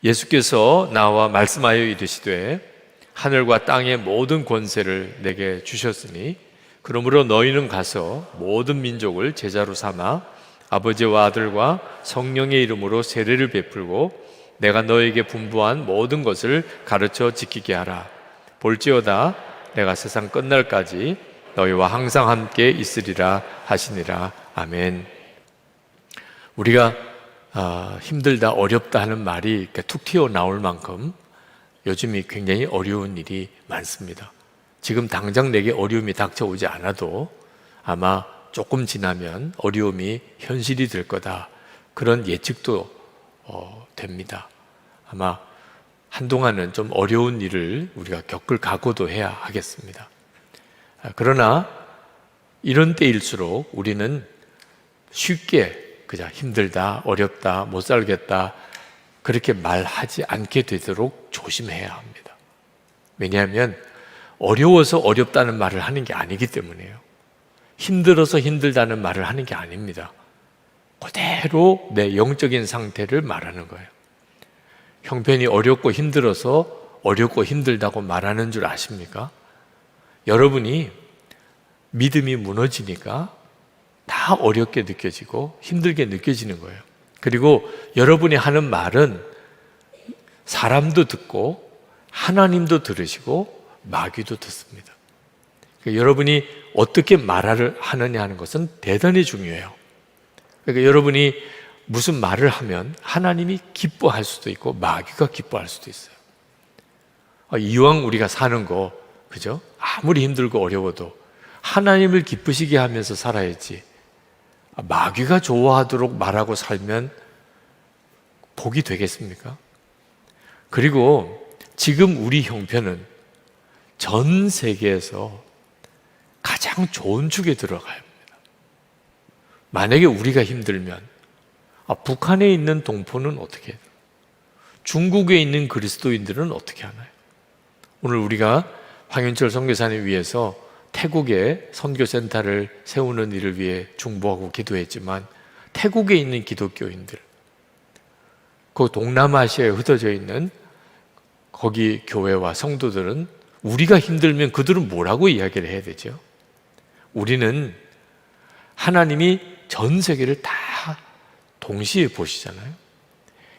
예수께서 나와 말씀하여 이르시되 하늘과 땅의 모든 권세를 내게 주셨으니 그러므로 너희는 가서 모든 민족을 제자로 삼아 아버지와 아들과 성령의 이름으로 세례를 베풀고 내가 너에게 분부한 모든 것을 가르쳐 지키게 하라. 볼지어다 내가 세상 끝날까지 너희와 항상 함께 있으리라 하시니라. 아멘. 우리가 힘들다 어렵다 하는 말이 이렇게 툭 튀어나올 만큼 요즘이 굉장히 어려운 일이 많습니다. 지금 당장 내게 어려움이 닥쳐오지 않아도 아마 조금 지나면 어려움이 현실이 될 거다, 그런 예측도 됩니다. 아마 한동안은 좀 어려운 일을 우리가 겪을 각오도 해야 하겠습니다. 그러나 이런 때일수록 우리는 쉽게 그냥 힘들다, 어렵다, 못 살겠다 그렇게 말하지 않게 되도록 조심해야 합니다. 왜냐하면 어려워서 어렵다는 말을 하는 게 아니기 때문에요. 힘들어서 힘들다는 말을 하는 게 아닙니다. 그대로 내 영적인 상태를 말하는 거예요. 형편이 어렵고 힘들어서 어렵고 힘들다고 말하는 줄 아십니까? 여러분이 믿음이 무너지니까 다 어렵게 느껴지고 힘들게 느껴지는 거예요. 그리고 여러분이 하는 말은 사람도 듣고 하나님도 들으시고 마귀도 듣습니다. 그러니까 여러분이 어떻게 말을 하느냐 하는 것은 대단히 중요해요. 그러니까 여러분이 무슨 말을 하면 하나님이 기뻐할 수도 있고 마귀가 기뻐할 수도 있어요. 이왕 우리가 사는 거, 그죠? 아무리 힘들고 어려워도 하나님을 기쁘시게 하면서 살아야지, 마귀가 좋아하도록 말하고 살면 복이 되겠습니까? 그리고 지금 우리 형편은 전 세계에서 가장 좋은 축에 들어가야 합니다. 만약에 우리가 힘들면 북한에 있는 동포는 어떻게 해요? 중국에 있는 그리스도인들은 어떻게 하나요? 오늘 우리가 황윤철 선교사님 위해서 태국에 선교센터를 세우는 일을 위해 중보하고 기도했지만 태국에 있는 기독교인들, 그 동남아시아에 흩어져 있는 거기 교회와 성도들은 우리가 힘들면 그들은 뭐라고 이야기를 해야 되죠? 우리는 하나님이 전 세계를 다 동시에 보시잖아요.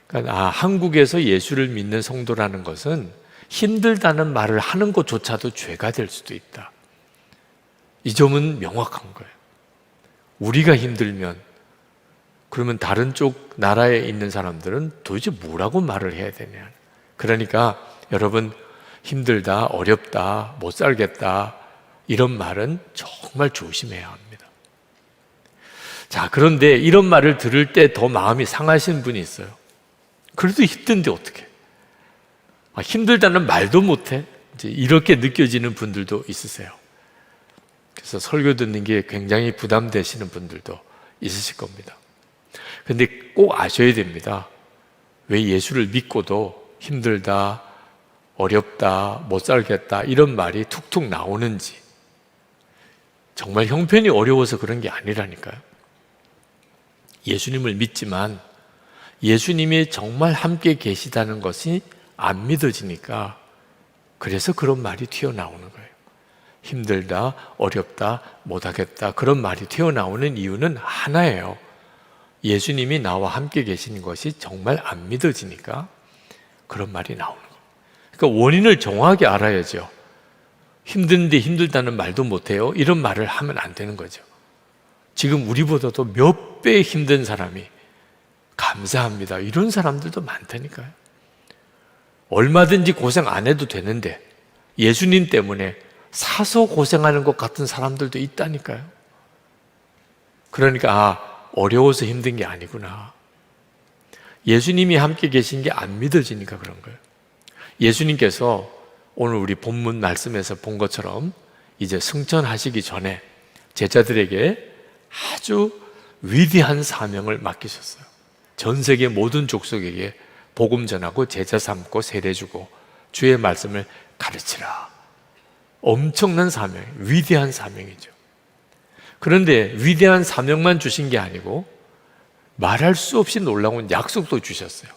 그러니까 한국에서 예수를 믿는 성도라는 것은 힘들다는 말을 하는 것조차도 죄가 될 수도 있다. 이 점은 명확한 거예요. 우리가 힘들면 그러면 다른 쪽 나라에 있는 사람들은 도대체 뭐라고 말을 해야 되냐. 그러니까 여러분, 힘들다, 어렵다, 못 살겠다 이런 말은 정말 조심해야 합니다. 자, 그런데 이런 말을 들을 때 더 마음이 상하신 분이 있어요. 그래도 힘든데 어떡해? 힘들다는 말도 못해? 이제 이렇게 느껴지는 분들도 있으세요. 그래서 설교 듣는 게 굉장히 부담되시는 분들도 있으실 겁니다. 근데 꼭 아셔야 됩니다. 왜 예수를 믿고도 힘들다, 어렵다, 못 살겠다 이런 말이 툭툭 나오는지. 정말 형편이 어려워서 그런 게 아니라니까요. 예수님을 믿지만 예수님이 정말 함께 계시다는 것이 안 믿어지니까 그래서 그런 말이 튀어나오는 거예요. 힘들다, 어렵다, 못하겠다 그런 말이 튀어나오는 이유는 하나예요. 예수님이 나와 함께 계시는 것이 정말 안 믿어지니까 그런 말이 나오는 거예요. 그러니까 원인을 정확하게 알아야죠. 힘든데 힘들다는 말도 못해요, 이런 말을 하면 안 되는 거죠. 지금 우리보다도 몇 배 힘든 사람이 감사합니다 이런 사람들도 많다니까요. 얼마든지 고생 안 해도 되는데 예수님 때문에 사서 고생하는 것 같은 사람들도 있다니까요. 그러니까 어려워서 힘든 게 아니구나. 예수님이 함께 계신 게 안 믿어지니까 그런 거예요. 예수님께서 오늘 우리 본문 말씀에서 본 것처럼 이제 승천하시기 전에 제자들에게 아주 위대한 사명을 맡기셨어요. 전 세계 모든 족속에게 복음 전하고 제자 삼고 세례 주고 주의 말씀을 가르치라. 엄청난 사명, 위대한 사명이죠. 그런데 위대한 사명만 주신 게 아니고 말할 수 없이 놀라운 약속도 주셨어요.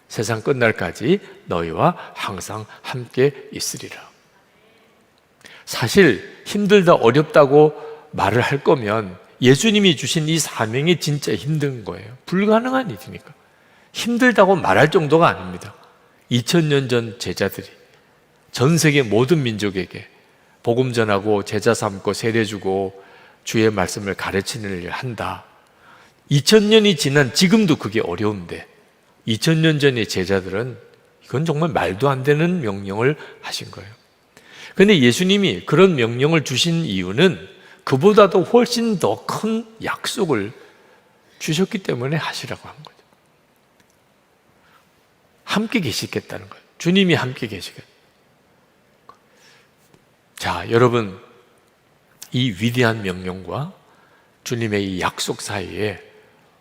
세상 끝날까지 너희와 항상 함께 있으리라. 사실 힘들다 어렵다고 말을 할 거면 예수님이 주신 이 사명이 진짜 힘든 거예요. 불가능한 일이니까. 힘들다고 말할 정도가 아닙니다. 2000년 전 제자들이 전 세계 모든 민족에게 복음 전하고 제자 삼고 세례 주고 주의 말씀을 가르치는 일을 한다. 2000년이 지난 지금도 그게 어려운데 2000년 전의 제자들은 이건 정말 말도 안 되는 명령을 하신 거예요. 그런데 예수님이 그런 명령을 주신 이유는 그보다도 훨씬 더 큰 약속을 주셨기 때문에 하시라고 한 거죠. 함께 계시겠다는 거예요. 주님이 함께 계시겠다. 자, 여러분, 이 위대한 명령과 주님의 이 약속 사이에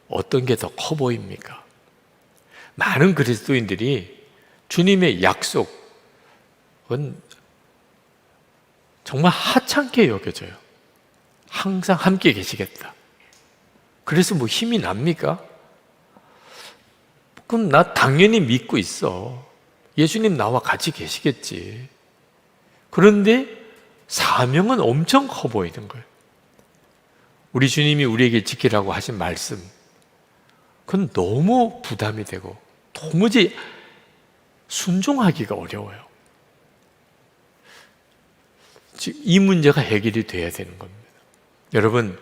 어떤 게 더 커 보입니까? 많은 그리스도인들이 주님의 약속은 정말 하찮게 여겨져요. 항상 함께 계시겠다. 그래서 뭐 힘이 납니까? 그럼 나 당연히 믿고 있어. 예수님 나와 같이 계시겠지. 그런데 사명은 엄청 커 보이는 거예요. 우리 주님이 우리에게 지키라고 하신 말씀, 그건 너무 부담이 되고 도무지 순종하기가 어려워요. 즉, 이 문제가 해결이 돼야 되는 겁니다. 여러분,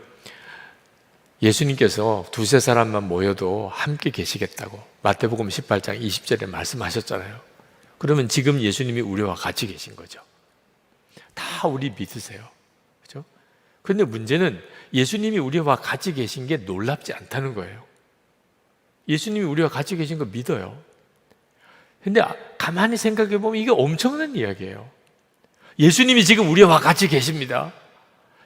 예수님께서 두세 사람만 모여도 함께 계시겠다고 마태복음 18장 20절에 말씀하셨잖아요. 그러면 지금 예수님이 우리와 같이 계신 거죠. 다 우리 믿으세요. 그렇죠? 그런데 문제는 예수님이 우리와 같이 계신 게 놀랍지 않다는 거예요. 예수님이 우리와 같이 계신 거 믿어요. 근데 가만히 생각해 보면 이게 엄청난 이야기예요. 예수님이 지금 우리와 같이 계십니다.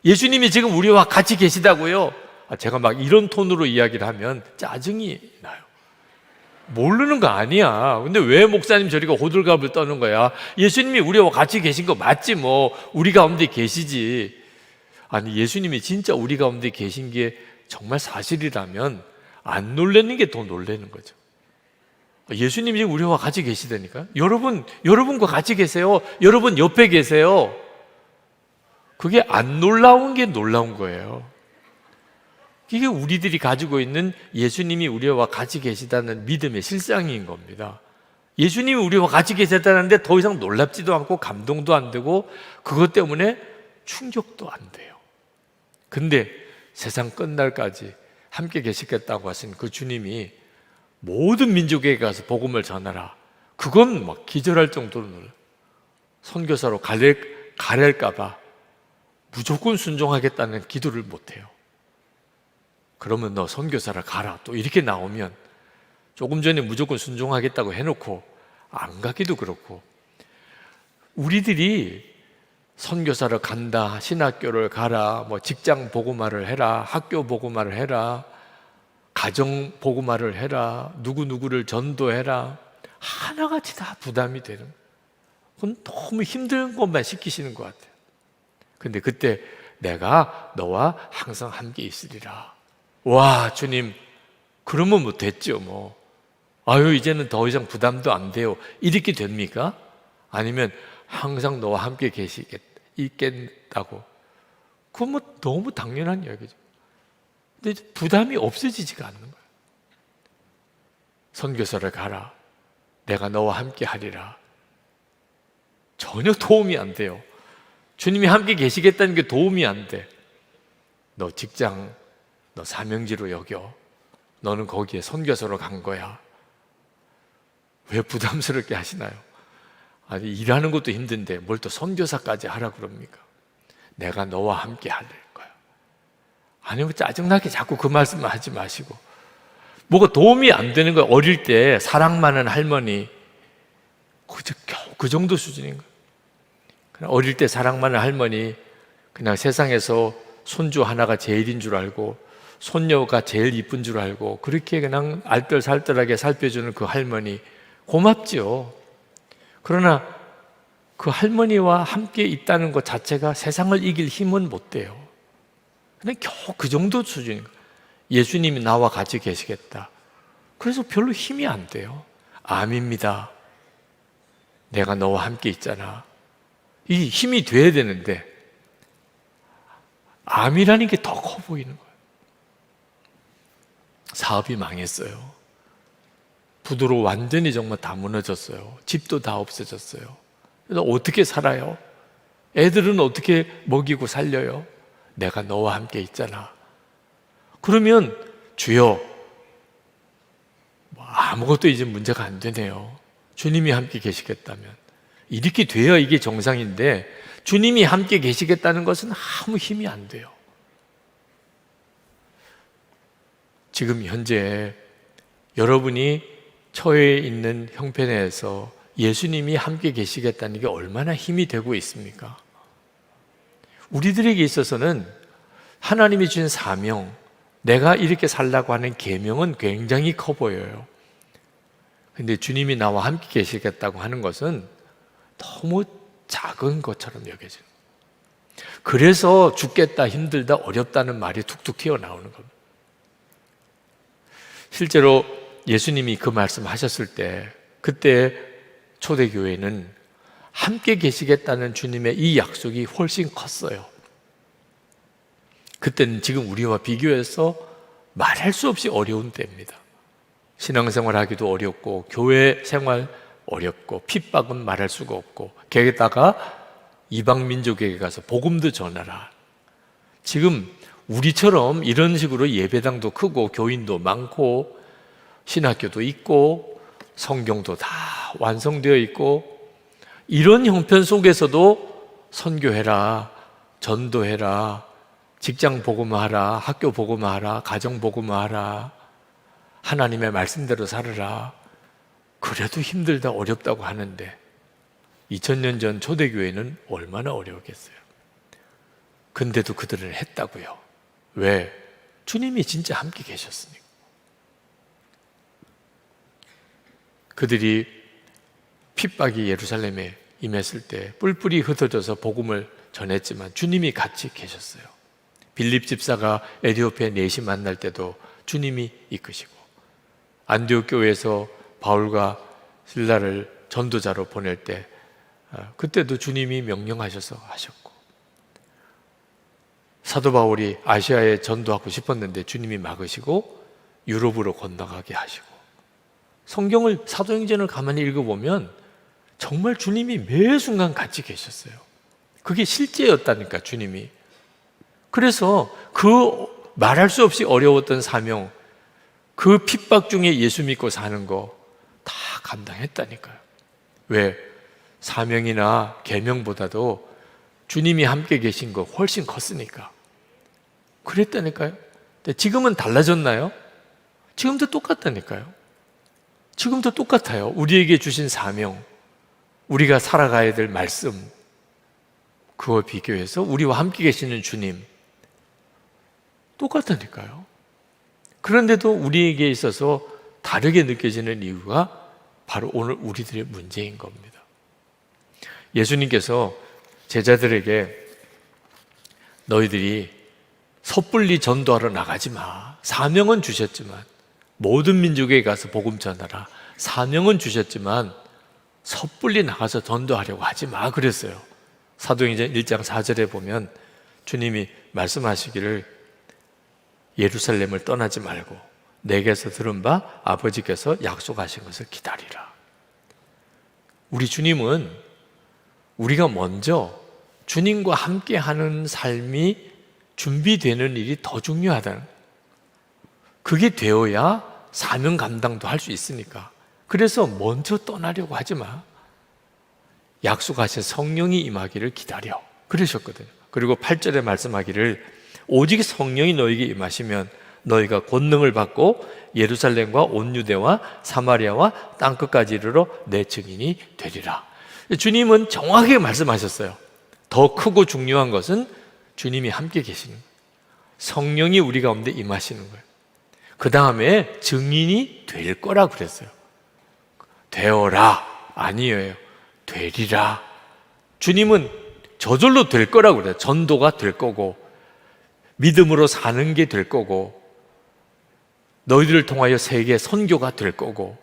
예수님이 지금 우리와 같이 계시다고요. 제가 막 이런 톤으로 이야기를 하면 짜증이 나요. 모르는 거 아니야. 근데 왜 목사님 저리가 호들갑을 떠는 거야? 예수님이 우리와 같이 계신 거 맞지 뭐. 우리 가운데 계시지. 아니, 예수님이 진짜 우리 가운데 계신 게 정말 사실이라면 안 놀라는 게 더 놀라는 거죠. 예수님이 우리와 같이 계시다니까. 여러분과 같이 계세요. 여러분 옆에 계세요. 그게 안 놀라운 게 놀라운 거예요. 이게 우리들이 가지고 있는 예수님이 우리와 같이 계시다는 믿음의 실상인 겁니다. 예수님이 우리와 같이 계셨다는데 더 이상 놀랍지도 않고 감동도 안 되고 그것 때문에 충격도 안 돼요. 근데 세상 끝날까지 함께 계시겠다고 하신 그 주님이 모든 민족에게 가서 복음을 전하라. 그건 막 기절할 정도로 놀라요. 선교사로 가랄까 봐 무조건 순종하겠다는 기도를 못해요. 그러면 너 선교사라 가라. 또 이렇게 나오면 조금 전에 무조건 순종하겠다고 해놓고 안 가기도 그렇고, 우리들이 선교사를 간다, 신학교를 가라, 뭐 직장 복음화를 해라, 학교 복음화를 해라, 가정 복음화를 해라, 누구누구를 전도해라, 하나같이 다 부담이 되는, 그건 너무 힘든 것만 시키시는 것 같아요. 근데 그때 내가 너와 항상 함께 있으리라. 와, 주님, 그러면 뭐 됐죠 뭐. 아유, 이제는 더 이상 부담도 안 돼요. 이렇게 됩니까? 아니면 항상 너와 함께 있겠다고. 그건 뭐 너무 당연한 이야기죠. 근데 부담이 없어지지가 않는 거예요. 선교사를 가라. 내가 너와 함께 하리라. 전혀 도움이 안 돼요. 주님이 함께 계시겠다는 게 도움이 안 돼. 너 직장, 너 사명지로 여겨. 너는 거기에 선교사로 간 거야. 왜 부담스럽게 하시나요? 아니, 일하는 것도 힘든데 뭘 또 선교사까지 하라 그럽니까? 내가 너와 함께 할 거야. 아니면 짜증나게 자꾸 그 말씀만 하지 마시고, 뭐가 도움이 안 되는 거예요. 어릴 때 사랑 많은 할머니, 겨우 그 정도 수준인 거예요. 그냥 어릴 때 사랑 많은 할머니, 그냥 세상에서 손주 하나가 제일인 줄 알고 손녀가 제일 이쁜 줄 알고 그렇게 그냥 알뜰살뜰하게 살펴주는 그 할머니 고맙죠. 그러나 그 할머니와 함께 있다는 것 자체가 세상을 이길 힘은 못 돼요. 그냥 겨우 그 정도 수준인 거예요. 예수님이 나와 같이 계시겠다. 그래서 별로 힘이 안 돼요. 암입니다. 내가 너와 함께 있잖아. 이 힘이 돼야 되는데 암이라는 게 더 커 보이는 거예요. 사업이 망했어요. 부도로 완전히 정말 다 무너졌어요. 집도 다 없어졌어요. 그래서 어떻게 살아요? 애들은 어떻게 먹이고 살려요? 내가 너와 함께 있잖아. 그러면 주여, 아무것도 이제 문제가 안 되네요. 주님이 함께 계시겠다면. 이렇게 돼야 이게 정상인데 주님이 함께 계시겠다는 것은 아무 힘이 안 돼요. 지금 현재 여러분이 처해 있는 형편에서 예수님이 함께 계시겠다는 게 얼마나 힘이 되고 있습니까? 우리들에게 있어서는 하나님이 주신 사명, 내가 이렇게 살라고 하는 계명은 굉장히 커 보여요. 근데 주님이 나와 함께 계시겠다고 하는 것은 너무 작은 것처럼 여겨져요. 그래서 죽겠다, 힘들다, 어렵다는 말이 툭툭 튀어나오는 겁니다. 실제로 예수님이 그 말씀 하셨을 때 그때 초대교회는 함께 계시겠다는 주님의 이 약속이 훨씬 컸어요. 그때는 지금 우리와 비교해서 말할 수 없이 어려운 때입니다. 신앙생활 하기도 어렵고 교회 생활 어렵고 핍박은 말할 수가 없고 게다가 이방 민족에게 가서 복음도 전하라. 지금 우리처럼 이런 식으로 예배당도 크고 교인도 많고 신학교도 있고 성경도 다 완성되어 있고 이런 형편 속에서도 선교해라, 전도해라, 직장 복음화하라, 학교 복음화하라, 가정 복음화하라, 하나님의 말씀대로 살아라. 그래도 힘들다, 어렵다고 하는데 2000년 전 초대교회는 얼마나 어려웠겠어요. 근데도 그들은 했다고요. 왜? 주님이 진짜 함께 계셨으니까. 그들이 핍박이 예루살렘에 임했을 때 뿔뿔이 흩어져서 복음을 전했지만 주님이 같이 계셨어요. 빌립 집사가 에티오피아 넷이 만날 때도 주님이 이끄시고 안디옥 교회에서 바울과 실라를 전도자로 보낼 때 그때도 주님이 명령하셔서 하셨고 사도 바울이 아시아에 전도하고 싶었는데 주님이 막으시고 유럽으로 건너가게 하시고 성경을 사도행전을 가만히 읽어보면 정말 주님이 매 순간 같이 계셨어요. 그게 실제였다니까 주님이. 그래서 그 말할 수 없이 어려웠던 사명, 그 핍박 중에 예수 믿고 사는 거 다 감당했다니까요. 왜? 사명이나 계명보다도 주님이 함께 계신 거 훨씬 컸으니까. 그랬다니까요. 근데 지금은 달라졌나요? 지금도 똑같다니까요. 지금도 똑같아요. 우리에게 주신 사명, 우리가 살아가야 될 말씀, 그와 비교해서 우리와 함께 계시는 주님 똑같다니까요. 그런데도 우리에게 있어서 다르게 느껴지는 이유가 바로 오늘 우리들의 문제인 겁니다. 예수님께서 제자들에게 너희들이 섣불리 전도하러 나가지 마. 사명은 주셨지만 모든 민족에 가서 복음 전하라. 사명은 주셨지만 섣불리 나가서 전도하려고 하지 마 그랬어요. 사도행전 1장 4절에 보면 주님이 말씀하시기를 예루살렘을 떠나지 말고 내게서 들은 바 아버지께서 약속하신 것을 기다리라. 우리 주님은 우리가 먼저 주님과 함께하는 삶이 준비되는 일이 더 중요하다는, 그게 되어야 사명 감당도 할 수 있으니까. 그래서 먼저 떠나려고 하지 마. 약속하신 성령이 임하기를 기다려 그러셨거든요. 그리고 8절에 말씀하기를 오직 성령이 너에게 임하시면 너희가 권능을 받고 예루살렘과 온 유대와 사마리아와 땅끝까지 이르러 내 증인이 되리라. 주님은 정확하게 말씀하셨어요. 더 크고 중요한 것은 주님이 함께 계시는 거예요. 성령이 우리 가운데 임하시는 거예요. 그 다음에 증인이 될 거라 그랬어요. 되어라 아니에요. 되리라. 주님은 저절로 될 거라고 그래요. 전도가 될 거고 믿음으로 사는 게 될 거고 너희들을 통하여 세계 선교가 될 거고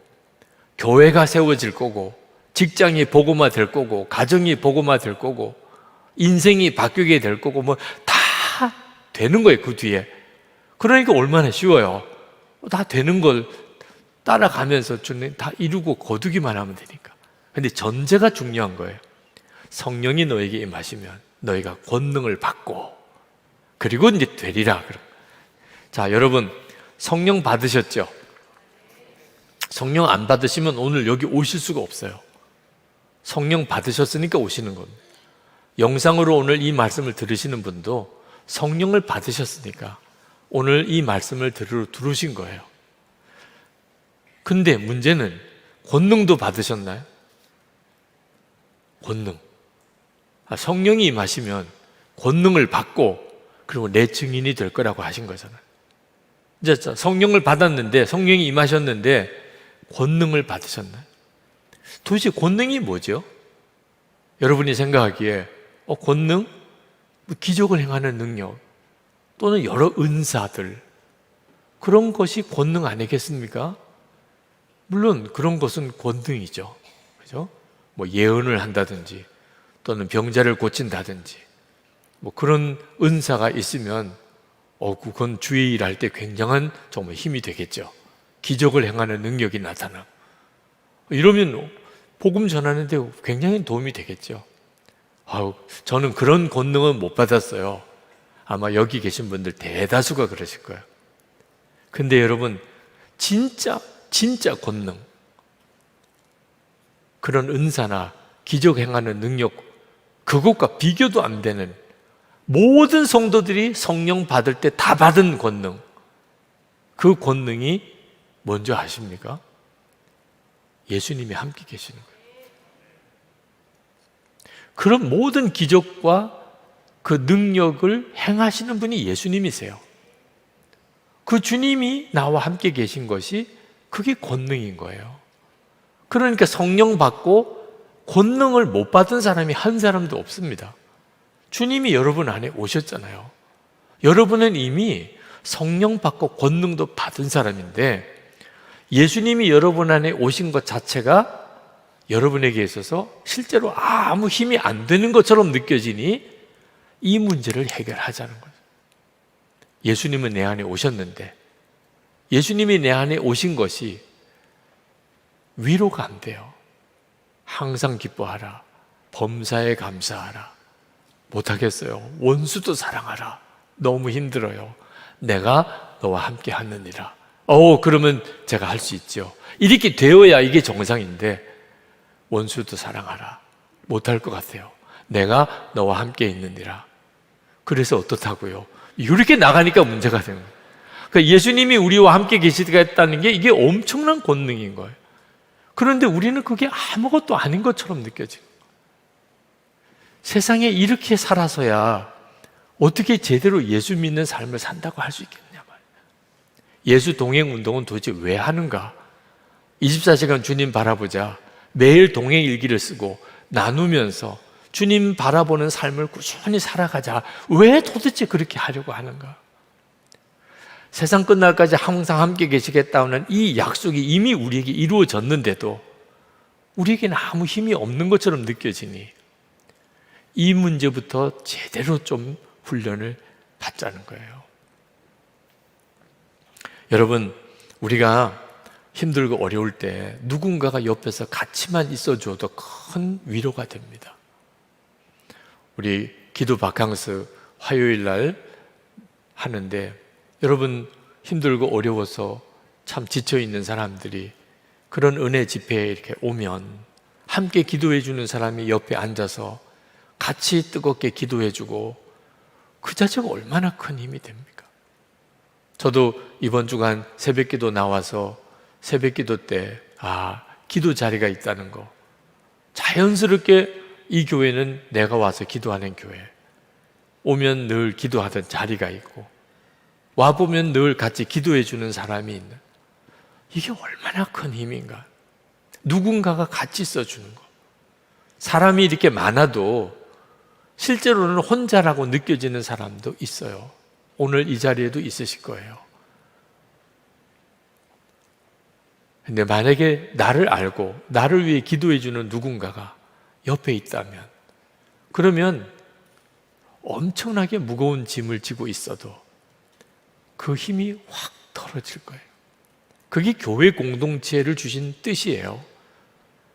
교회가 세워질 거고, 직장이 복음화 될 거고, 가정이 복음화 될 거고, 인생이 바뀌게 될 거고, 뭐 다 되는 거예요, 그 뒤에. 그러니까 얼마나 쉬워요. 다 되는 걸 따라가면서 주님 다 이루고 거두기만 하면 되니까. 근데 전제가 중요한 거예요. 성령이 너에게 임하시면 너희가 권능을 받고, 그리고 이제 되리라. 자, 여러분, 성령 받으셨죠? 성령 안 받으시면 오늘 여기 오실 수가 없어요. 성령 받으셨으니까 오시는 겁니다. 영상으로 오늘 이 말씀을 들으시는 분도 성령을 받으셨으니까 오늘 이 말씀을 들으러 들어오신 거예요. 근데 문제는 권능도 받으셨나요? 권능. 성령이 임하시면 권능을 받고, 그리고 내 증인이 될 거라고 하신 거잖아요. 이제 성령을 받았는데, 성령이 임하셨는데 권능을 받으셨나요? 도대체 권능이 뭐죠? 여러분이 생각하기에 권능? 기적을 행하는 능력, 또는 여러 은사들, 그런 것이 권능 아니겠습니까? 물론 그런 것은 권능이죠. 그죠? 뭐 예언을 한다든지, 또는 병자를 고친다든지, 뭐 그런 은사가 있으면 그건 주의 일할 때 굉장한 정말 힘이 되겠죠. 기적을 행하는 능력이 나타나. 이러면 복음 전하는 데 굉장히 도움이 되겠죠. 저는 그런 권능은 못 받았어요. 아마 여기 계신 분들 대다수가 그러실 거예요. 근데 여러분, 진짜 권능, 그런 은사나 기적 행하는 능력, 그것과 비교도 안 되는, 모든 성도들이 성령 받을 때 다 받은 권능, 그 권능이 뭔지 아십니까? 예수님이 함께 계시는 거예요. 그런 모든 기적과 그 능력을 행하시는 분이 예수님이세요. 그 주님이 나와 함께 계신 것이, 그게 권능인 거예요. 그러니까 성령 받고 권능을 못 받은 사람이 한 사람도 없습니다. 주님이 여러분 안에 오셨잖아요. 여러분은 이미 성령 받고 권능도 받은 사람인데, 예수님이 여러분 안에 오신 것 자체가 여러분에게 있어서 실제로 아무 힘이 안 되는 것처럼 느껴지니 이 문제를 해결하자는 거예요. 예수님은 내 안에 오셨는데, 예수님이 내 안에 오신 것이 위로가 안 돼요. 항상 기뻐하라, 범사에 감사하라. 못하겠어요. 원수도 사랑하라. 너무 힘들어요. 내가 너와 함께 하느니라. 그러면 제가 할 수 있죠. 이렇게 되어야 이게 정상인데, 원수도 사랑하라. 못할 것 같아요. 내가 너와 함께 있느니라. 그래서 어떻다고요? 이렇게 나가니까 문제가 되는 거예요. 그러니까 예수님이 우리와 함께 계시겠다는 게 이게 엄청난 권능인 거예요. 그런데 우리는 그게 아무것도 아닌 것처럼 느껴져요. 세상에 이렇게 살아서야 어떻게 제대로 예수 믿는 삶을 산다고 할 수 있겠느냐 말이에요. 예수 동행 운동은 도대체 왜 하는가? 24시간 주님 바라보자. 매일 동행 일기를 쓰고 나누면서 주님 바라보는 삶을 꾸준히 살아가자. 왜 도대체 그렇게 하려고 하는가? 세상 끝날까지 항상 함께 계시겠다는 이 약속이 이미 우리에게 이루어졌는데도 우리에게는 아무 힘이 없는 것처럼 느껴지니, 이 문제부터 제대로 좀 훈련을 받자는 거예요. 여러분, 우리가 힘들고 어려울 때 누군가가 옆에서 같이만 있어줘도 큰 위로가 됩니다. 우리 기도 바캉스 화요일 날 하는데, 여러분 힘들고 어려워서 참 지쳐있는 사람들이 그런 은혜 집회에 이렇게 오면 함께 기도해 주는 사람이 옆에 앉아서 같이 뜨겁게 기도해주고, 그 자체가 얼마나 큰 힘이 됩니까? 저도 이번 주간 새벽기도 나와서 새벽기도 때 기도 자리가 있다는 거, 자연스럽게 이 교회는 내가 와서 기도하는 교회, 오면 늘 기도하던 자리가 있고, 와보면 늘 같이 기도해 주는 사람이 있는, 이게 얼마나 큰 힘인가. 누군가가 같이 써주는 거. 사람이 이렇게 많아도 실제로는 혼자라고 느껴지는 사람도 있어요. 오늘 이 자리에도 있으실 거예요. 근데 만약에 나를 알고 나를 위해 기도해 주는 누군가가 옆에 있다면, 그러면 엄청나게 무거운 짐을 지고 있어도 그 힘이 확 덜어질 거예요. 그게 교회 공동체를 주신 뜻이에요.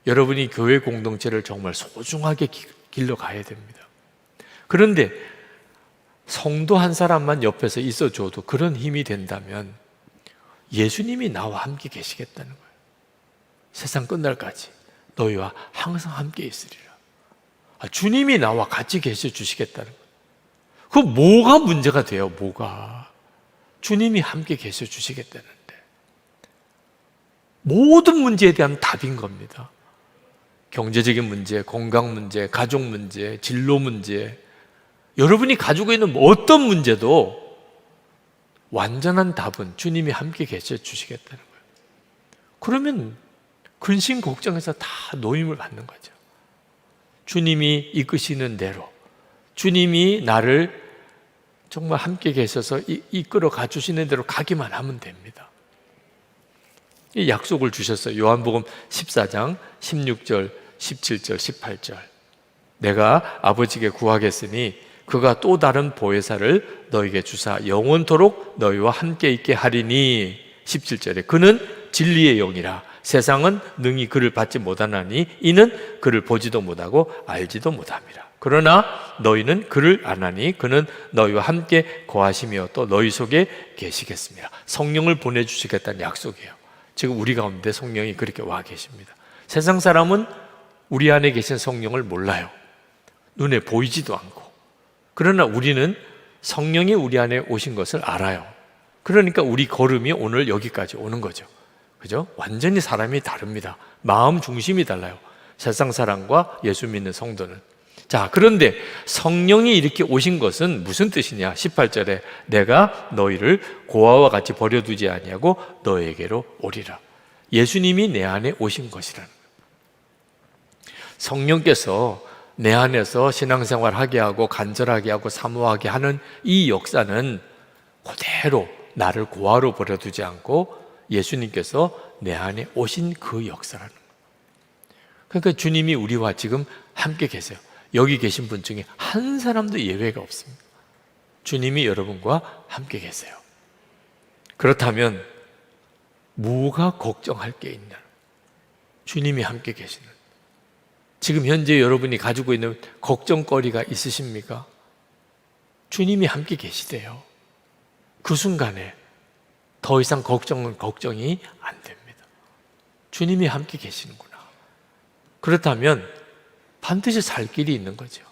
여러분이 교회 공동체를 정말 소중하게 길러가야 됩니다. 그런데 성도 한 사람만 옆에서 있어줘도 그런 힘이 된다면 예수님이 나와 함께 계시겠다는 거예요. 세상 끝날까지 너희와 항상 함께 있으리라. 주님이 나와 같이 계셔 주시겠다는 거예요. 그 뭐가 문제가 돼요? 뭐가? 주님이 함께 계셔 주시겠다는데 모든 문제에 대한 답인 겁니다. 경제적인 문제, 건강 문제, 가족 문제, 진로 문제, 여러분이 가지고 있는 어떤 문제도 완전한 답은 주님이 함께 계셔 주시겠다는 거예요. 그러면 근심 걱정해서 다 노임을 받는 거죠. 주님이 이끄시는 대로, 주님이 나를 정말 함께 계셔서 이끌어 가주시는 대로 가기만 하면 됩니다. 이 약속을 주셨어요. 요한복음 14장 16절, 17절, 18절. 내가 아버지께 구하겠으니 그가 또 다른 보혜사를 너에게 주사 영원토록 너희와 함께 있게 하리니. 17절에 그는 진리의 영이라 세상은 능히 그를 받지 못하나니 이는 그를 보지도 못하고 알지도 못함이라. 그러나 너희는 그를 아나니 그는 너희와 함께 거하시며 또 너희 속에 계시겠습니다. 성령을 보내주시겠다는 약속이에요. 지금 우리 가운데 성령이 그렇게 와 계십니다. 세상 사람은 우리 안에 계신 성령을 몰라요. 눈에 보이지도 않고. 그러나 우리는 성령이 우리 안에 오신 것을 알아요. 그러니까 우리 걸음이 오늘 여기까지 오는 거죠. 그죠? 완전히 사람이 다릅니다. 마음 중심이 달라요. 세상 사람과 예수 믿는 성도는. 자, 그런데 성령이 이렇게 오신 것은 무슨 뜻이냐? 18절에 내가 너희를 고아와 같이 버려두지 아니하고 너에게로 오리라. 예수님이 내 안에 오신 것이라는 거예요. 성령께서 내 안에서 신앙생활 하게 하고 간절하게 하고 사모하게 하는 이 역사는 그대로 나를 고아로 버려두지 않고 예수님께서 내 안에 오신 그 역사라는 거예요. 그러니까 주님이 우리와 지금 함께 계세요. 여기 계신 분 중에 한 사람도 예외가 없습니다. 주님이 여러분과 함께 계세요. 그렇다면 뭐가 걱정할 게 있냐? 주님이 함께 계시는. 지금 현재 여러분이 가지고 있는 걱정거리가 있으십니까? 주님이 함께 계시대요. 그 순간에 더 이상 걱정이 안 됩니다. 주님이 함께 계시는구나. 그렇다면 반드시 살 길이 있는 거죠.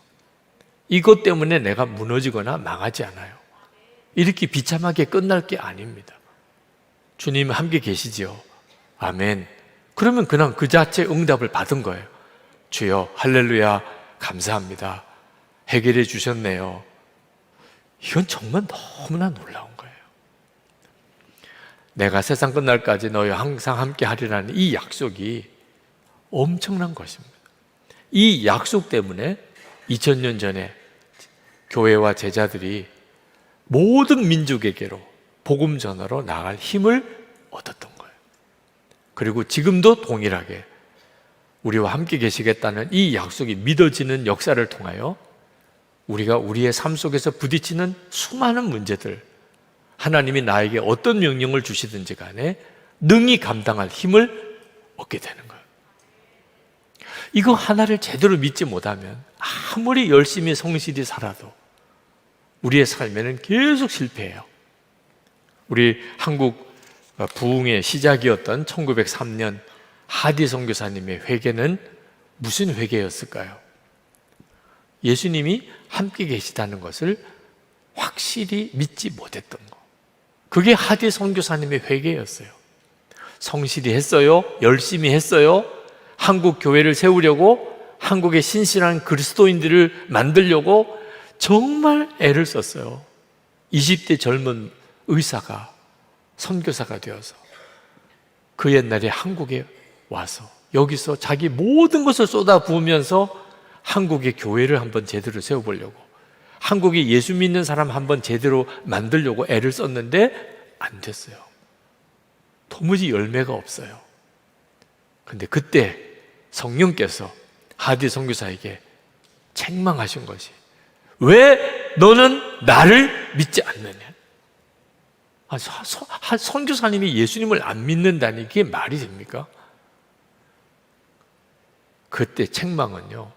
이것 때문에 내가 무너지거나 망하지 않아요. 이렇게 비참하게 끝날 게 아닙니다. 주님 함께 계시지요. 아멘. 그러면 그냥 그 자체 응답을 받은 거예요. 주여 할렐루야 감사합니다. 해결해 주셨네요. 이건 정말 너무나 놀라운 거예요. 내가 세상 끝날까지 너희와 항상 함께 하리라는 이 약속이 엄청난 것입니다. 이 약속 때문에 2000년 전에 교회와 제자들이 모든 민족에게로 복음 전하러 나갈 힘을 얻었던 거예요. 그리고 지금도 동일하게 우리와 함께 계시겠다는 이 약속이 믿어지는 역사를 통하여 우리가 우리의 삶 속에서 부딪히는 수많은 문제들, 하나님이 나에게 어떤 명령을 주시든지 간에 능히 감당할 힘을 얻게 되는 거예요. 이거 하나를 제대로 믿지 못하면 아무리 열심히 성실히 살아도 우리의 삶에는 계속 실패해요. 우리 한국 부흥의 시작이었던 1903년 하디 선교사님의 회개는 무슨 회개였을까요? 예수님이 함께 계시다는 것을 확실히 믿지 못했던 거. 그게 하디 선교사님의 회개였어요. 성실히 했어요. 열심히 했어요. 한국 교회를 세우려고, 한국의 신실한 그리스도인들을 만들려고 정말 애를 썼어요. 20대 젊은 의사가 선교사가 되어서 그 옛날에 한국에 와서 여기서 자기 모든 것을 쏟아 부으면서 한국의 교회를 한번 제대로 세워보려고, 한국에 예수 믿는 사람 한번 제대로 만들려고 애를 썼는데 안 됐어요. 도무지 열매가 없어요. 근데 그때 성령께서 하디 선교사에게 책망하신 것이, 왜 너는 나를 믿지 않느냐? 선교사님이 예수님을 안 믿는다니 이게 말이 됩니까? 그때 책망은요,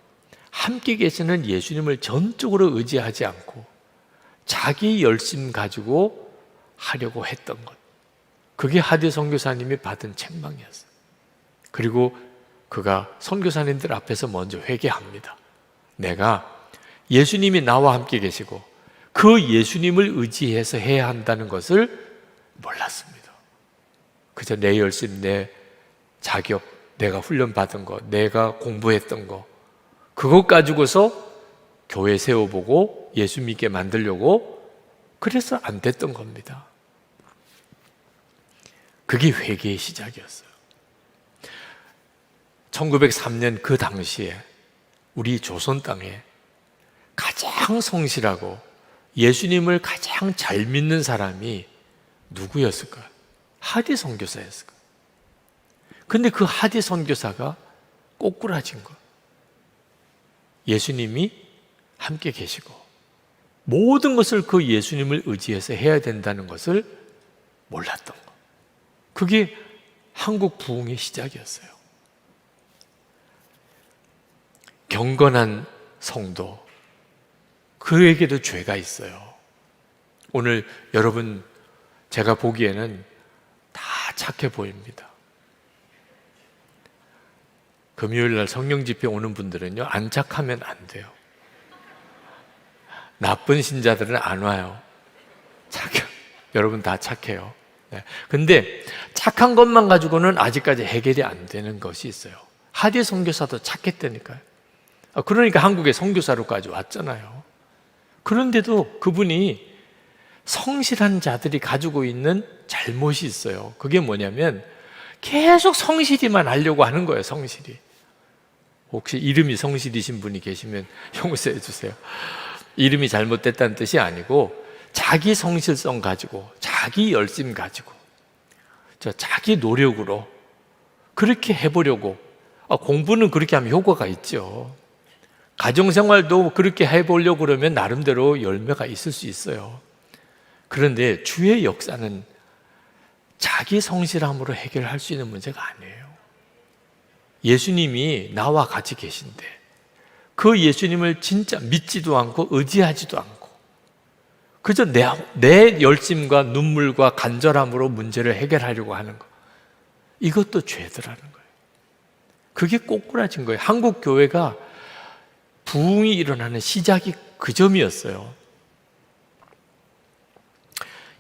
함께 계시는 예수님을 전적으로 의지하지 않고 자기 열심 가지고 하려고 했던 것, 그게 하디 선교사님이 받은 책망이었어요. 그리고 그가 선교사님들 앞에서 먼저 회개합니다. 내가 예수님이 나와 함께 계시고 그 예수님을 의지해서 해야 한다는 것을 몰랐습니다. 그저 내 열심, 내 자격, 내가 훈련받은 거, 내가 공부했던 거, 그것 가지고서 교회 세워보고 예수 믿게 만들려고, 그래서 안 됐던 겁니다. 그게 회개의 시작이었어요. 1903년 그 당시에 우리 조선 땅에 가장 성실하고 예수님을 가장 잘 믿는 사람이 누구였을까요? 하디 선교사였을까요? 근데 그 하디 선교사가 꼬꾸라진 거, 예수님이 함께 계시고 모든 것을 그 예수님을 의지해서 해야 된다는 것을 몰랐던 거, 그게 한국 부흥의 시작이었어요. 경건한 성도, 그에게도 죄가 있어요. 오늘 여러분, 제가 보기에는 다 착해 보입니다. 금요일 날 성령 집회 오는 분들은요, 안 착하면 안 돼요. 나쁜 신자들은 안 와요. 여러분 다 착해요. 네. 근데 착한 것만 가지고는 아직까지 해결이 안 되는 것이 있어요. 하디 선교사도 착했다니까요. 그러니까 한국에 선교사로까지 왔잖아요. 그런데도 그분이 성실한 자들이 가지고 있는 잘못이 있어요. 그게 뭐냐면 계속 성실히만 하려고 하는 거예요. 성실히. 혹시 이름이 성실이신 분이 계시면 용서해 주세요. 이름이 잘못됐다는 뜻이 아니고 자기 성실성 가지고, 자기 열심 가지고, 자기 노력으로 그렇게 해보려고. 공부는 그렇게 하면 효과가 있죠. 가정생활도 그렇게 해보려고 그러면 나름대로 열매가 있을 수 있어요. 그런데 주의 역사는 자기 성실함으로 해결할 수 있는 문제가 아니에요. 예수님이 나와 같이 계신데 그 예수님을 진짜 믿지도 않고 의지하지도 않고 그저 내 열심과 눈물과 간절함으로 문제를 해결하려고 하는 것, 이것도 죄더라는 거예요. 그게 꼬꾸라진 거예요. 한국 교회가 부흥이 일어나는 시작이 그 점이었어요.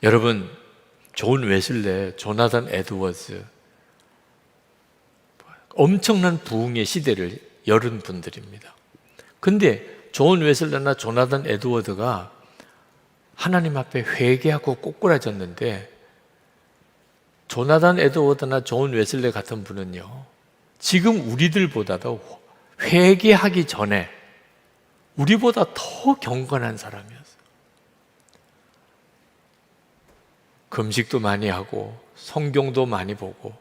여러분, 존 웨슬레, 조나단 에드워즈, 엄청난 부흥의 시대를 열은 분들입니다. 근데 존 웨슬레나 조나단 에드워드가 하나님 앞에 회개하고 꼬꾸라졌는데, 조나단 에드워드나 존 웨슬레 같은 분은요, 지금 우리들보다도 회개하기 전에 우리보다 더 경건한 사람이었어요. 금식도 많이 하고 성경도 많이 보고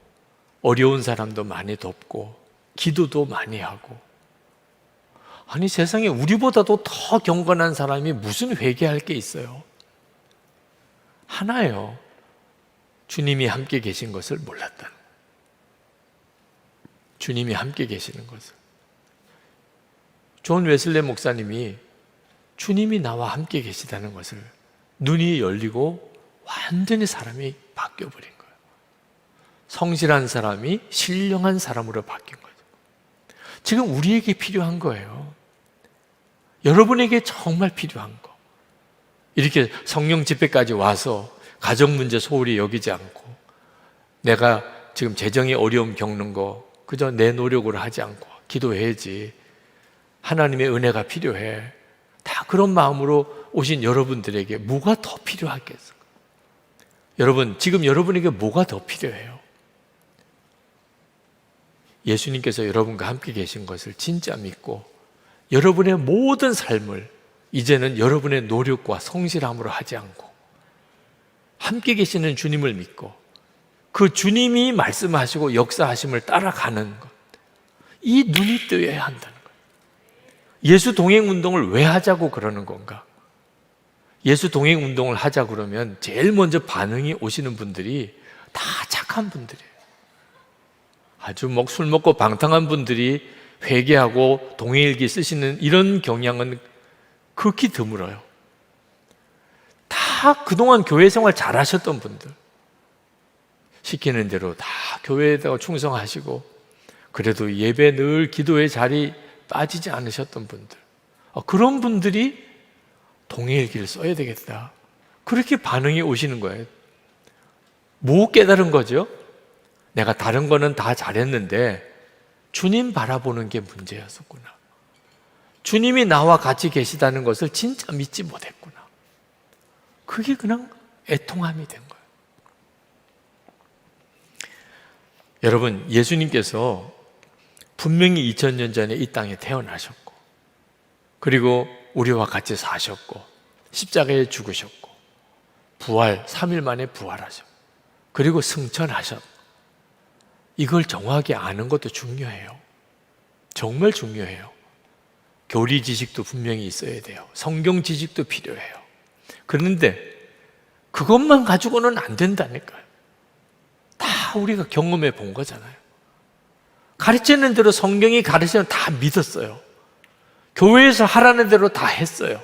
어려운 사람도 많이 돕고 기도도 많이 하고. 아니, 세상에 우리보다도 더 경건한 사람이 무슨 회개할 게 있어요? 하나예요. 주님이 함께 계신 것을 몰랐다는, 주님이 함께 계시는 것을. 존 웨슬레 목사님이 주님이 나와 함께 계시다는 것을 눈이 열리고 완전히 사람이 바뀌어버린 거예요. 성실한 사람이 신령한 사람으로 바뀐 거죠. 지금 우리에게 필요한 거예요. 여러분에게 정말 필요한 거. 이렇게 성령 집회까지 와서 가정 문제 소홀히 여기지 않고, 내가 지금 재정에 어려움 겪는 거 그저 내 노력으로 하지 않고 기도해야지, 하나님의 은혜가 필요해, 다 그런 마음으로 오신 여러분들에게 뭐가 더 필요하겠어요? 여러분, 지금 여러분에게 뭐가 더 필요해요? 예수님께서 여러분과 함께 계신 것을 진짜 믿고 여러분의 모든 삶을 이제는 여러분의 노력과 성실함으로 하지 않고 함께 계시는 주님을 믿고 그 주님이 말씀하시고 역사하심을 따라가는 것, 이 눈이 뜨여야 한다는 거예요. 예수 동행 운동을 왜 하자고 그러는 건가? 예수 동행 운동을 하자 그러면 제일 먼저 반응이 오시는 분들이 다 착한 분들이에요. 아주 술 먹고 방탕한 분들이 회개하고 동행일기 쓰시는 이런 경향은 극히 드물어요. 다 그동안 교회 생활 잘하셨던 분들, 시키는 대로 다 교회에다가 충성하시고 그래도 예배 늘 기도의 자리 빠지지 않으셨던 분들, 그런 분들이 동행일기를 써야 되겠다, 그렇게 반응이 오시는 거예요. 뭐 깨달은 거죠? 내가 다른 거는 다 잘했는데 주님 바라보는 게 문제였었구나. 주님이 나와 같이 계시다는 것을 진짜 믿지 못했구나. 그게 그냥 애통함이 된 거예요. 여러분, 예수님께서 분명히 2000년 전에 이 땅에 태어나셨고, 그리고 우리와 같이 사셨고, 십자가에 죽으셨고, 부활, 3일 만에 부활하셨고, 그리고 승천하셨고, 이걸 정확하게 아는 것도 중요해요. 정말 중요해요. 교리 지식도 분명히 있어야 돼요. 성경 지식도 필요해요. 그런데 그것만 가지고는 안 된다니까요. 다 우리가 경험해 본 거잖아요. 가르치는 대로 성경이 가르치면 다 믿었어요. 교회에서 하라는 대로 다 했어요.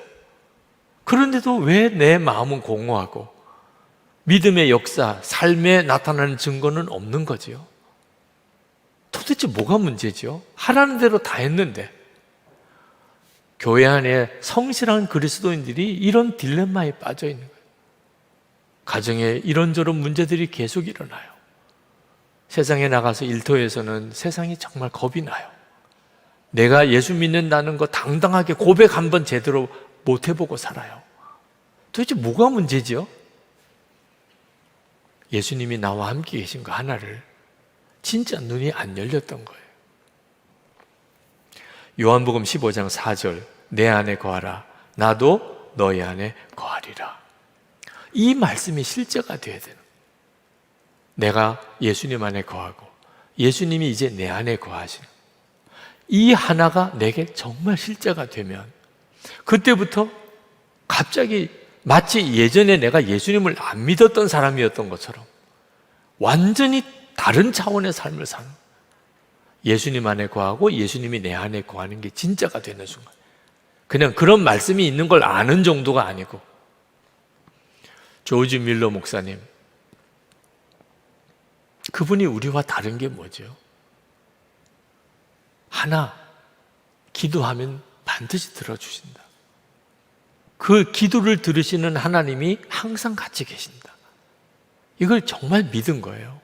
그런데도 왜 내 마음은 공허하고 믿음의 역사, 삶에 나타나는 증거는 없는 거지요? 도대체 뭐가 문제죠? 하라는 대로 다 했는데. 교회 안에 성실한 그리스도인들이 이런 딜레마에 빠져 있는 거예요. 가정에 이런저런 문제들이 계속 일어나요. 세상에 나가서 일터에서는 세상이 정말 겁이 나요. 내가 예수 믿는다는 거 당당하게 고백 한번 제대로 못 해보고 살아요. 도대체 뭐가 문제죠? 예수님이 나와 함께 계신 거 하나를 진짜 눈이 안 열렸던 거예요. 요한복음 15장 4절, 내 안에 거하라, 나도 너희 안에 거하리라. 이 말씀이 실제가 돼야 되는 거예요. 내가 예수님 안에 거하고 예수님이 이제 내 안에 거하시는, 이 하나가 내게 정말 실제가 되면 그때부터 갑자기 마치 예전에 내가 예수님을 안 믿었던 사람이었던 것처럼 완전히 다른 차원의 삶을 사는, 예수님 안에 거하고 예수님이 내 안에 거하는 게 진짜가 되는 순간, 그냥 그런 말씀이 있는 걸 아는 정도가 아니고. 조지 밀러 목사님, 그분이 우리와 다른 게 뭐죠? 하나, 기도하면 반드시 들어주신다. 그 기도를 들으시는 하나님이 항상 같이 계신다. 이걸 정말 믿은 거예요.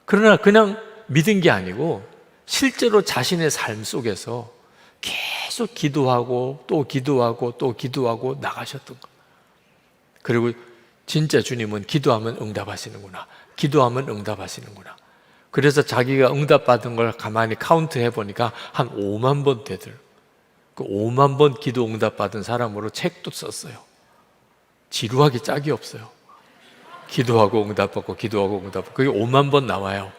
그러나 그냥 믿은 게 아니고 실제로 자신의 삶 속에서 계속 기도하고 또 기도하고 또 기도하고 나가셨던 거예요. 그리고 진짜 주님은 기도하면 응답하시는구나, 기도하면 응답하시는구나. 그래서 자기가 응답받은 걸 가만히 카운트 해보니까 한 5만 번 되더라고요. 그 5만 번 기도 응답받은 사람으로 책도 썼어요. 지루하기 짝이 없어요. 기도하고 응답받고 기도하고 응답받고, 그게 5만 번 나와요.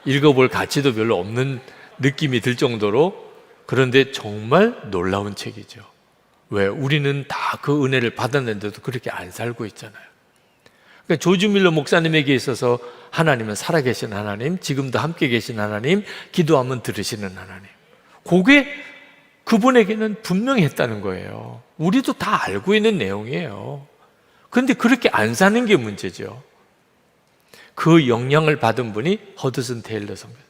읽어볼 가치도 별로 없는 느낌이 들 정도로. 그런데 정말 놀라운 책이죠. 왜? 우리는 다 그 은혜를 받았는데도 그렇게 안 살고 있잖아요. 그러니까 조지 밀러 목사님에게 있어서 하나님은 살아계신 하나님, 지금도 함께 계신 하나님, 기도하면 들으시는 하나님, 그게 그분에게는 분명히 했다는 거예요. 우리도 다 알고 있는 내용이에요. 그런데 그렇게 안 사는 게 문제죠. 그 영향을 받은 분이 허드슨 테일러 선교사,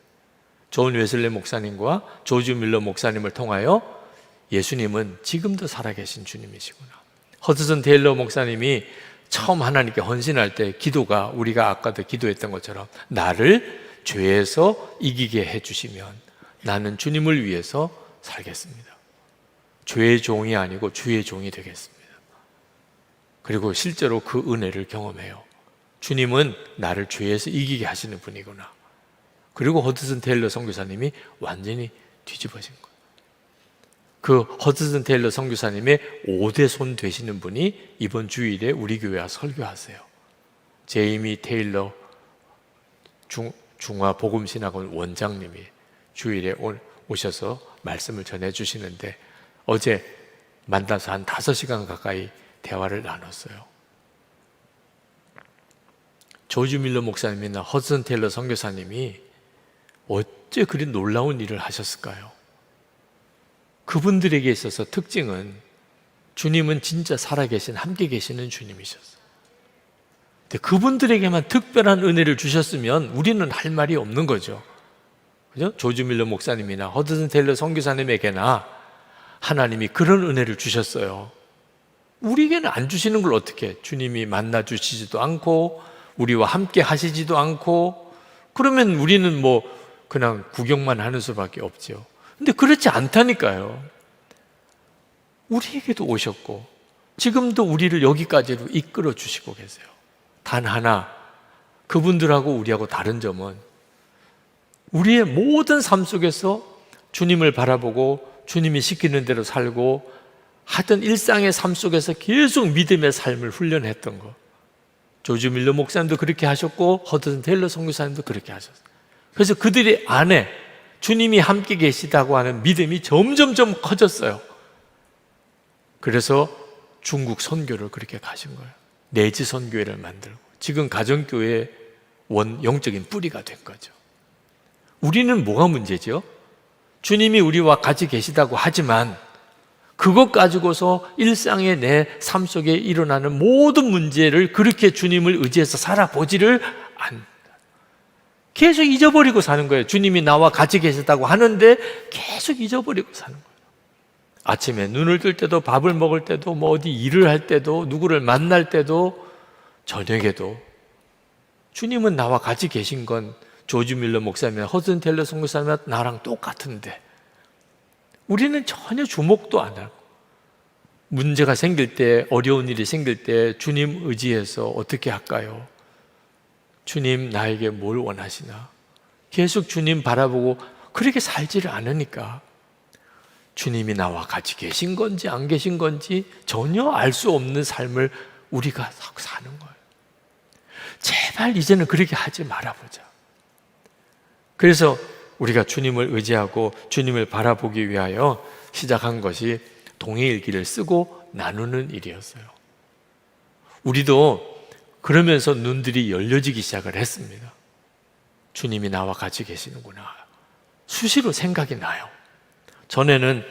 존 웨슬리 목사님과 조지 밀러 목사님을 통하여 예수님은 지금도 살아계신 주님이시구나. 허드슨 테일러 목사님이 처음 하나님께 헌신할 때 기도가, 우리가 아까도 기도했던 것처럼 나를 죄에서 이기게 해주시면 나는 주님을 위해서 살겠습니다. 죄의 종이 아니고 주의 종이 되겠습니다. 그리고 실제로 그 은혜를 경험해요. 주님은 나를 죄에서 이기게 하시는 분이구나. 그리고 허드슨 테일러 선교사님이 완전히 뒤집어진 거예요. 그 허드슨 테일러 선교사님의 5대 손 되시는 분이 이번 주일에 우리 교회 와서 설교하세요. 제이미 테일러 중화 복음신학원 원장님이 주일에 오셔서 말씀을 전해주시는데 어제 만나서 한 5시간 가까이 대화를 나눴어요. 조지 밀러 목사님이나 허드슨 테일러 선교사님이 어째 그리 놀라운 일을 하셨을까요? 그분들에게 있어서 특징은 주님은 진짜 살아계신, 함께 계시는 주님이셨어요. 근데 그분들에게만 특별한 은혜를 주셨으면 우리는 할 말이 없는 거죠. 그죠? 조지 밀러 목사님이나 허드슨 테일러 선교사님에게나 하나님이 그런 은혜를 주셨어요. 우리에게는 안 주시는 걸 어떻게 해? 주님이 만나 주시지도 않고 우리와 함께 하시지도 않고 그러면 우리는 뭐 그냥 구경만 하는 수밖에 없죠. 근데 그렇지 않다니까요. 우리에게도 오셨고 지금도 우리를 여기까지로 이끌어 주시고 계세요. 단 하나, 그분들하고 우리하고 다른 점은 우리의 모든 삶 속에서 주님을 바라보고 주님이 시키는 대로 살고 하던 일상의 삶 속에서 계속 믿음의 삶을 훈련했던 것. 조지 밀러 목사님도 그렇게 하셨고 허드슨 테일러 선교사님도 그렇게 하셨어요. 그래서 그들의 안에 주님이 함께 계시다고 하는 믿음이 점점점 커졌어요. 그래서 중국 선교를 그렇게 가신 거예요. 내지 선교회를 만들고 지금 가정교회의 영적인 뿌리가 된 거죠. 우리는 뭐가 문제죠? 주님이 우리와 같이 계시다고 하지만 그것 가지고서 일상의 내 삶 속에 일어나는 모든 문제를 그렇게 주님을 의지해서 살아보지를 않는다. 계속 잊어버리고 사는 거예요. 주님이 나와 같이 계시다고 하는데 계속 잊어버리고 사는 거예요. 아침에 눈을 뜰 때도, 밥을 먹을 때도, 뭐 어디 일을 할 때도, 누구를 만날 때도, 저녁에도 주님은 나와 같이 계신 건 조지 밀러 목사님이나 허드슨 테일러 선교사님이나 나랑 똑같은데 우리는 전혀 주목도 안 하고 문제가 생길 때, 어려운 일이 생길 때 주님 의지해서 어떻게 할까요? 주님 나에게 뭘 원하시나? 계속 주님 바라보고 그렇게 살지를 않으니까 주님이 나와 같이 계신 건지 안 계신 건지 전혀 알 수 없는 삶을 우리가 사는 거예요. 제발 이제는 그렇게 하지 말아보자. 그래서 우리가 주님을 의지하고 주님을 바라보기 위하여 시작한 것이 동해일기를 쓰고 나누는 일이었어요. 우리도 그러면서 눈들이 열려지기 시작을 했습니다. 주님이 나와 같이 계시는구나. 수시로 생각이 나요. 전에는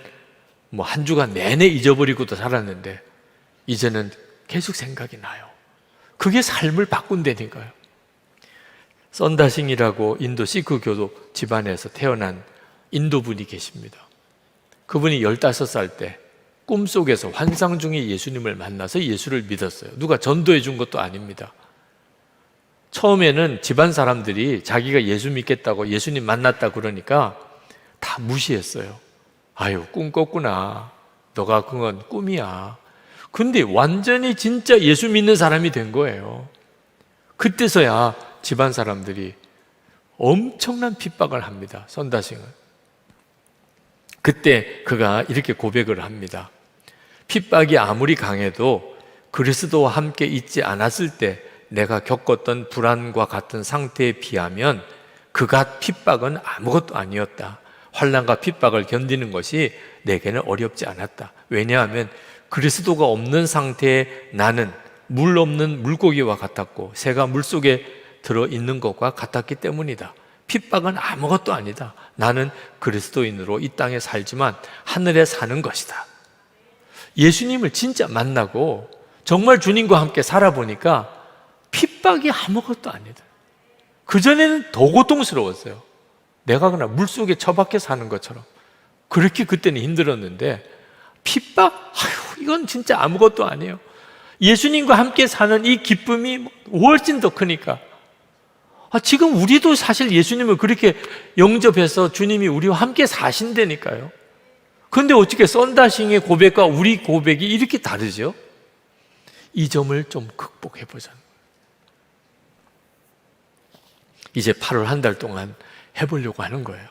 뭐 한 주간 내내 잊어버리고도 살았는데 이제는 계속 생각이 나요. 그게 삶을 바꾼다니까요. 썬다싱이라고 인도 시크 교도 집안에서 태어난 인도 분이 계십니다. 그분이 15살 때 꿈속에서 환상 중에 예수님을 만나서 예수를 믿었어요. 누가 전도해 준 것도 아닙니다. 처음에는 집안 사람들이 자기가 예수 믿겠다고 예수님 만났다 그러니까 다 무시했어요. 아유, 꿈 꿨구나. 너가 그건 꿈이야. 근데 완전히 진짜 예수 믿는 사람이 된 거예요. 그때서야 집안 사람들이 엄청난 핍박을 합니다. 선다싱은. 그때 그가 이렇게 고백을 합니다. 핍박이 아무리 강해도 그리스도와 함께 있지 않았을 때 내가 겪었던 불안과 같은 상태에 비하면 그가 핍박은 아무것도 아니었다. 환난과 핍박을 견디는 것이 내게는 어렵지 않았다. 왜냐하면 그리스도가 없는 상태에 나는 물 없는 물고기와 같았고 새가 물속에 들어있는 것과 같았기 때문이다. 핍박은 아무것도 아니다. 나는 그리스도인으로 이 땅에 살지만 하늘에 사는 것이다. 예수님을 진짜 만나고 정말 주님과 함께 살아보니까 핍박이 아무것도 아니다. 그전에는 더 고통스러웠어요. 내가 그냥 물속에 처박혀 사는 것처럼 그렇게 그때는 힘들었는데 핍박? 아유, 이건 진짜 아무것도 아니에요. 예수님과 함께 사는 이 기쁨이 훨씬 더 크니까 지금 우리도 사실 예수님을 그렇게 영접해서 주님이 우리와 함께 사신다니까요. 그런데 어떻게 썬다싱의 고백과 우리 고백이 이렇게 다르죠? 이 점을 좀 극복해보자. 이제 8월 한 달 동안 해보려고 하는 거예요.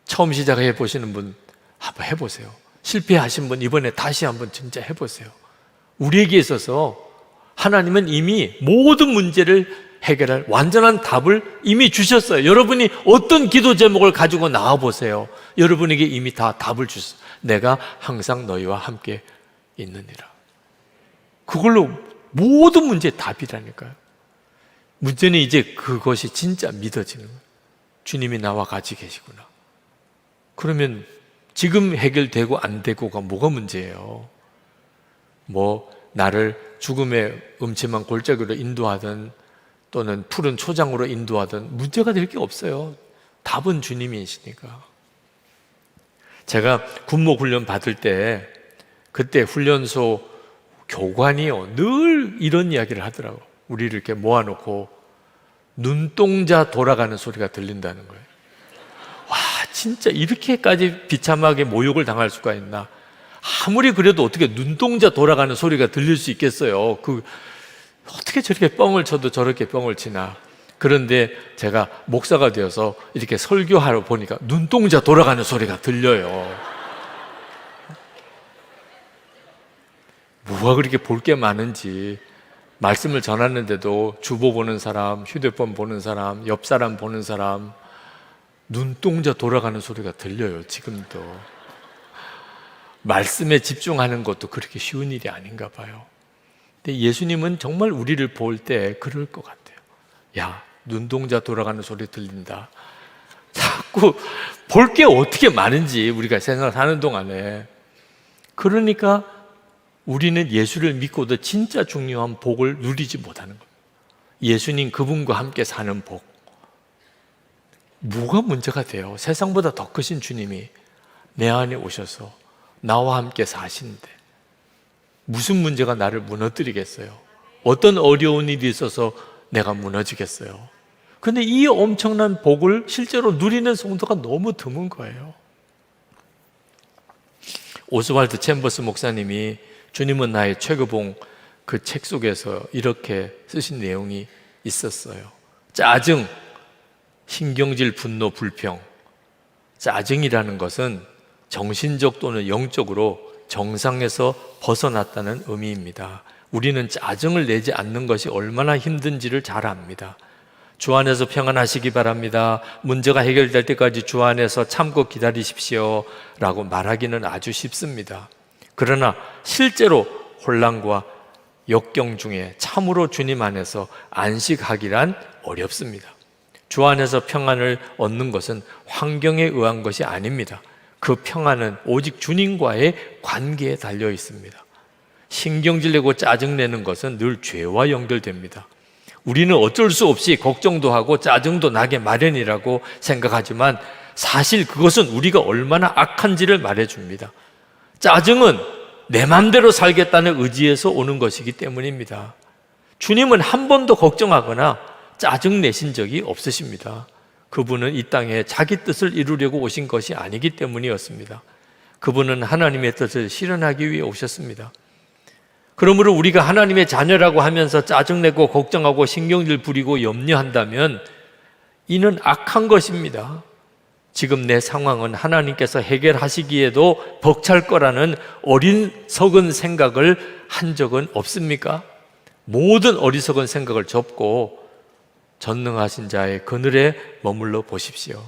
처음 시작해 보시는 분 한번 해보세요. 실패하신 분 이번에 다시 한번 진짜 해보세요. 우리에게 있어서 하나님은 이미 모든 문제를 해결할 완전한 답을 이미 주셨어요. 여러분이 어떤 기도 제목을 가지고 나와 보세요. 여러분에게 이미 다 답을 주셨어요. 내가 항상 너희와 함께 있느니라. 그걸로 모든 문제의 답이라니까요. 문제는 이제 그것이 진짜 믿어지는 거예요. 주님이 나와 같이 계시구나. 그러면 지금 해결되고 안 되고가 뭐가 문제예요? 뭐 나를 죽음의 음침한 골짜기로 인도하든 또는 푸른 초장으로 인도하든 문제가 될 게 없어요. 답은 주님이시니까. 제가 군목 훈련 받을 때 그때 훈련소 교관이요 늘 이런 이야기를 하더라고. 우리를 이렇게 모아놓고 눈동자 돌아가는 소리가 들린다는 거예요. 와, 진짜 이렇게까지 비참하게 모욕을 당할 수가 있나. 아무리 그래도 어떻게 눈동자 돌아가는 소리가 들릴 수 있겠어요. 어떻게 저렇게 뻥을 쳐도 저렇게 뻥을 치나. 그런데 제가 목사가 되어서 이렇게 설교하러 보니까 눈동자 돌아가는 소리가 들려요. 뭐가 그렇게 볼 게 많은지. 말씀을 전하는데도 주보 보는 사람, 휴대폰 보는 사람, 옆 사람 보는 사람 눈동자 돌아가는 소리가 들려요. 지금도. 말씀에 집중하는 것도 그렇게 쉬운 일이 아닌가 봐요. 근데 예수님은 정말 우리를 볼 때 그럴 것 같아요. 야, 눈동자 돌아가는 소리 들린다. 자꾸 볼 게 어떻게 많은지 우리가 세상을 사는 동안에. 그러니까 우리는 예수를 믿고도 진짜 중요한 복을 누리지 못하는 거예요. 예수님 그분과 함께 사는 복. 뭐가 문제가 돼요? 세상보다 더 크신 주님이 내 안에 오셔서 나와 함께 사시는데 무슨 문제가 나를 무너뜨리겠어요? 어떤 어려운 일이 있어서 내가 무너지겠어요? 근데 이 엄청난 복을 실제로 누리는 성도가 너무 드문 거예요. 오스왈드 챔버스 목사님이 주님은 나의 최고봉 그 책 속에서 이렇게 쓰신 내용이 있었어요. 짜증, 신경질, 분노, 불평. 짜증이라는 것은 정신적 또는 영적으로 정상에서 벗어났다는 의미입니다. 우리는 짜증을 내지 않는 것이 얼마나 힘든지를 잘 압니다. 주 안에서 평안하시기 바랍니다. 문제가 해결될 때까지 주 안에서 참고 기다리십시오 라고 말하기는 아주 쉽습니다. 그러나 실제로 혼란과 역경 중에 참으로 주님 안에서 안식하기란 어렵습니다. 주 안에서 평안을 얻는 것은 환경에 의한 것이 아닙니다. 그 평안은 오직 주님과의 관계에 달려 있습니다. 신경질 내고 짜증내는 것은 늘 죄와 연결됩니다. 우리는 어쩔 수 없이 걱정도 하고 짜증도 나게 마련이라고 생각하지만 사실 그것은 우리가 얼마나 악한지를 말해줍니다. 짜증은 내 맘대로 살겠다는 의지에서 오는 것이기 때문입니다. 주님은 한 번도 걱정하거나 짜증 내신 적이 없으십니다. 그분은 이 땅에 자기 뜻을 이루려고 오신 것이 아니기 때문이었습니다. 그분은 하나님의 뜻을 실현하기 위해 오셨습니다. 그러므로 우리가 하나님의 자녀라고 하면서 짜증내고 걱정하고 신경질 부리고 염려한다면 이는 악한 것입니다. 지금 내 상황은 하나님께서 해결하시기에도 벅찰 거라는 어리석은 생각을 한 적은 없습니까? 모든 어리석은 생각을 접고 전능하신 자의 그늘에 머물러 보십시오.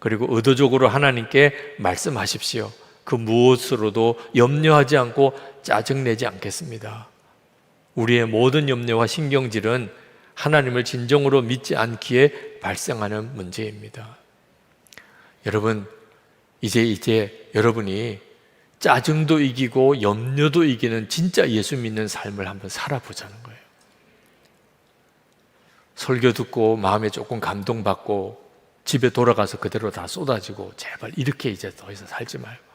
그리고 의도적으로 하나님께 말씀하십시오. 그 무엇으로도 염려하지 않고 짜증내지 않겠습니다. 우리의 모든 염려와 신경질은 하나님을 진정으로 믿지 않기에 발생하는 문제입니다. 여러분, 이제 여러분이 짜증도 이기고 염려도 이기는 진짜 예수 믿는 삶을 한번 살아보자는 거예요. 설교 듣고 마음에 조금 감동받고 집에 돌아가서 그대로 다 쏟아지고 제발 이렇게 이제 더 이상 살지 말고.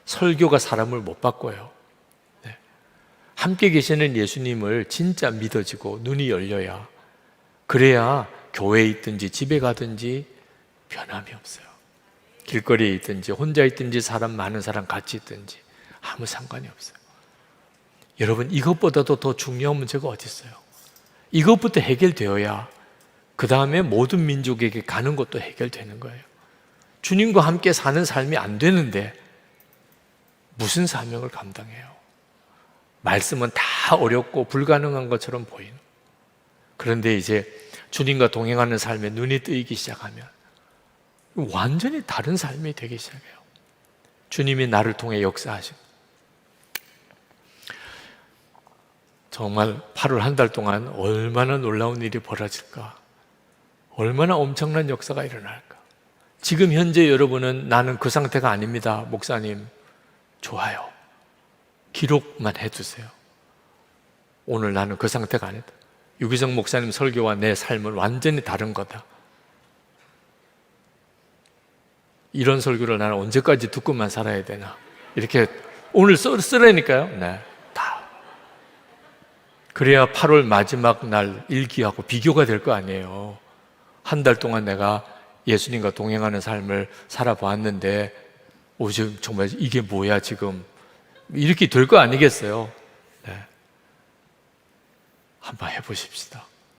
설교가 사람을 못 바꿔요. 네. 함께 계시는 예수님을 진짜 믿어지고 눈이 열려야, 그래야 교회에 있든지 집에 가든지 변함이 없어요. 길거리에 있든지 혼자 있든지 많은 사람 같이 있든지 아무 상관이 없어요. 여러분, 이것보다도 더 중요한 문제가 어디 있어요? 이것부터 해결되어야 그 다음에 모든 민족에게 가는 것도 해결되는 거예요. 주님과 함께 사는 삶이 안 되는데 무슨 사명을 감당해요? 말씀은 다 어렵고 불가능한 것처럼 보이는. 그런데 이제 주님과 동행하는 삶에 눈이 뜨이기 시작하면 완전히 다른 삶이 되기 시작해요. 주님이 나를 통해 역사하시고, 정말 8월 한 달 동안 얼마나 놀라운 일이 벌어질까, 얼마나 엄청난 역사가 일어날까. 지금 현재 여러분은 나는 그 상태가 아닙니다, 목사님. 좋아요. 기록만 해두세요. 오늘 나는 그 상태가 아니다. 유기성 목사님 설교와 내 삶은 완전히 다른 거다. 이런 설교를 나는 언제까지 듣고만 살아야 되나, 이렇게 오늘 쓰라니까요. 네, 다. 그래야 8월 마지막 날 일기하고 비교가 될 거 아니에요. 한 달 동안 내가 예수님과 동행하는 삶을 살아보았는데, 지금 정말 이게 뭐야 지금, 이렇게 될 거 아니겠어요. 네. 한번 해보십시다.